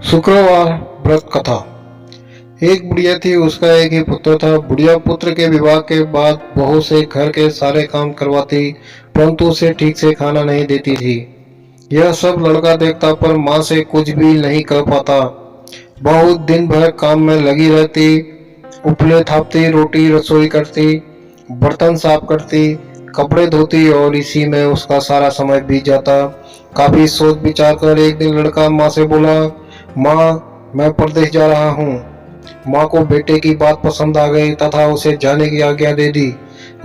शुक्रवार व्रत कथा। एक बुढ़िया थी, उसका एक ही पुत्र था। बुढ़िया पुत्र के विवाह के बाद बहू से घर के सारे काम करवाती, परंतु उसे ठीक से खाना नहीं देती थी। यह सब लड़का देखता, पर माँ से कुछ भी नहीं कर पाता। बहू दिन भर काम में लगी रहती, उपले थापती, रोटी रसोई करती, बर्तन साफ करती, कपड़े धोती, और इसी में उसका सारा समय बीत जाता। काफी सोच विचार कर एक दिन लड़का माँ से बोला, माँ, मैं प्रदेश जा रहा हूँ। माँ को बेटे की बात पसंद आ गई तथा उसे जाने की आज्ञा दे दी।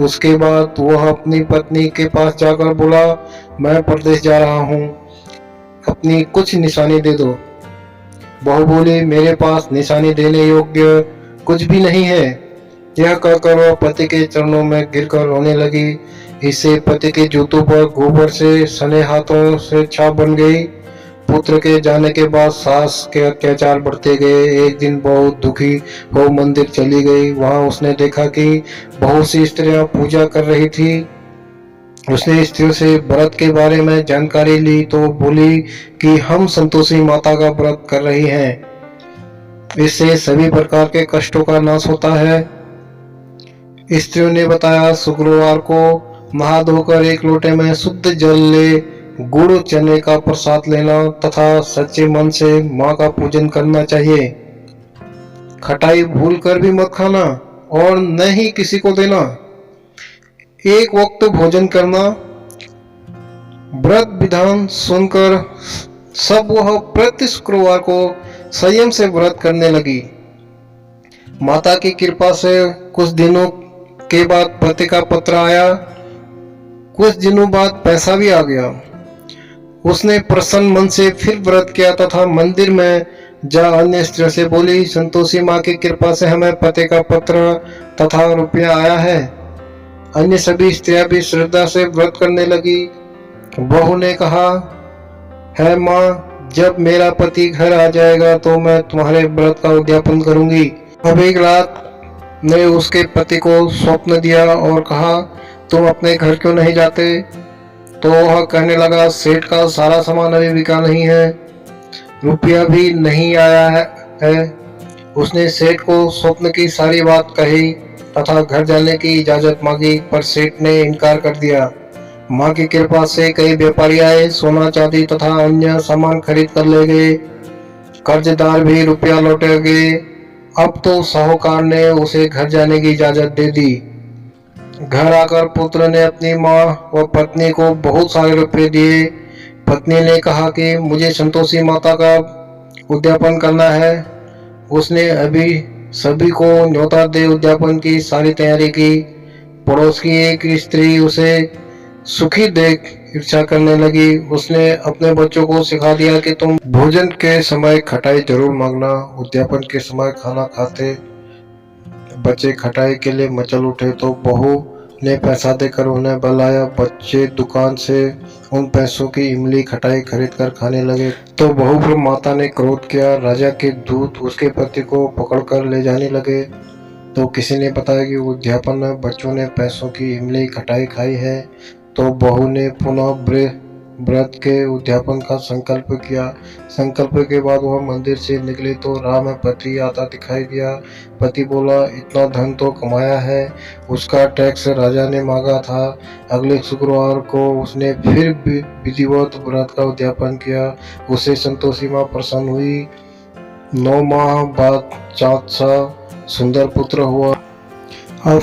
उसके बाद वह अपनी पत्नी के पास जाकर बोला, मैं प्रदेश जा रहा हूँ, अपनी कुछ निशानी दे दो। बहू बोली, मेरे पास निशानी देने योग्य कुछ भी नहीं है। यह कहकर वह पति के चरणों में गिरकर रोने लगी। इससे पति के जूतों पर गोबर से सने हाथों से छाप बन गई। पुत्र के जाने के बाद सास के अत्याचार बढ़ते गए। एक दिन बहुत दुखी हो मंदिर चली गई। वहां उसने देखा कि बहुत सी स्त्रियां पूजा कर रही थी। उसने स्त्रियों से व्रत के बारे में जानकारी ली तो बोली कि हम संतोषी माता का व्रत कर रही हैं। इससे सभी प्रकार के कष्टों का नाश होता है। स्त्रियों ने बताया, शुक्रवार को नहा धोकर एक लोटे में शुद्ध जल ले, गुड़ चने का प्रसाद लेना तथा सच्चे मन से माँ का पूजन करना चाहिए। खटाई भूल कर भी मत खाना और न ही किसी को देना। एक वक्त भोजन करना। व्रत विधान सुनकर सब वह प्रति शुक्रवार को संयम से व्रत करने लगी। माता की कृपा से कुछ दिनों के बाद पति का पत्र आया। कुछ दिनों बाद पैसा भी आ गया। उसने प्रसन्न मन से फिर व्रत किया तथा मंदिर में जा अन्य स्त्रियों से बोली, संतोषी माँ की कृपा से हमें पति का पत्र तथा रुपया आया है। अन्य सभी स्त्रियां भी श्रद्धा से व्रत करने लगी। बहू ने कहा, है माँ, जब मेरा पति घर आ जाएगा तो मैं तुम्हारे व्रत का उद्यापन करूंगी। अब एक रात ने उसके पति को स्वप्न दिया और कहा, तुम अपने घर क्यों नहीं जाते? तो वह कहने लगा, सेठ का सारा सामान अभी बिका नहीं है, रुपया भी नहीं आया है। उसने सेठ को स्वप्न की सारी बात कही तथा घर जाने की इजाजत मांगी, पर सेठ ने इनकार कर दिया। माँ की कृपा से कई व्यापारी आए, सोना चांदी तथा अन्य सामान खरीद कर ले गए। कर्जदार भी रुपया लौटे गए। अब तो साहूकार ने उसे घर जाने की इजाजत दे दी। घर आकर पुत्र ने अपनी माँ व पत्नी को बहुत सारे रुपए दिए। पत्नी ने कहा कि मुझे संतोषी माता का उद्यापन करना है। उसने अभी सभी को न्योता दे उद्यापन की सारी तैयारी की। पड़ोस की एक स्त्री उसे सुखी देख ईर्ष्या करने लगी। उसने अपने बच्चों को सिखा दिया कि तुम भोजन के समय खटाई जरूर मांगना। उद्यापन के समय खाना खाते बच्चे खटाई के लिए मचल उठे तो बहू ने पैसा देकर उन्हें बुलाया। बच्चे दुकान से उन पैसों की इमली खटाई खरीद कर खाने लगे तो बहू पर माता ने क्रोध किया। राजा के दूत उसके पति को पकड़कर ले जाने लगे तो किसी ने बताया कि उद्यापन में बच्चों ने पैसों की इमली खटाई खाई है। तो बहू ने पुनः व्रत के उद्यापन का संकल्प किया। संकल्प के बाद वह मंदिर से निकली तो राह में पति आता दिखाई दिया। पति बोला, इतना धन तो कमाया है, उसका टैक्स राजा ने मांगा था। अगले शुक्रवार को उसने फिर विधिवत व्रत का उद्यापन किया। उसे संतोषी माँ प्रसन्न हुई। 9 माह बाद चाँद सा सुंदर पुत्र हुआ। अब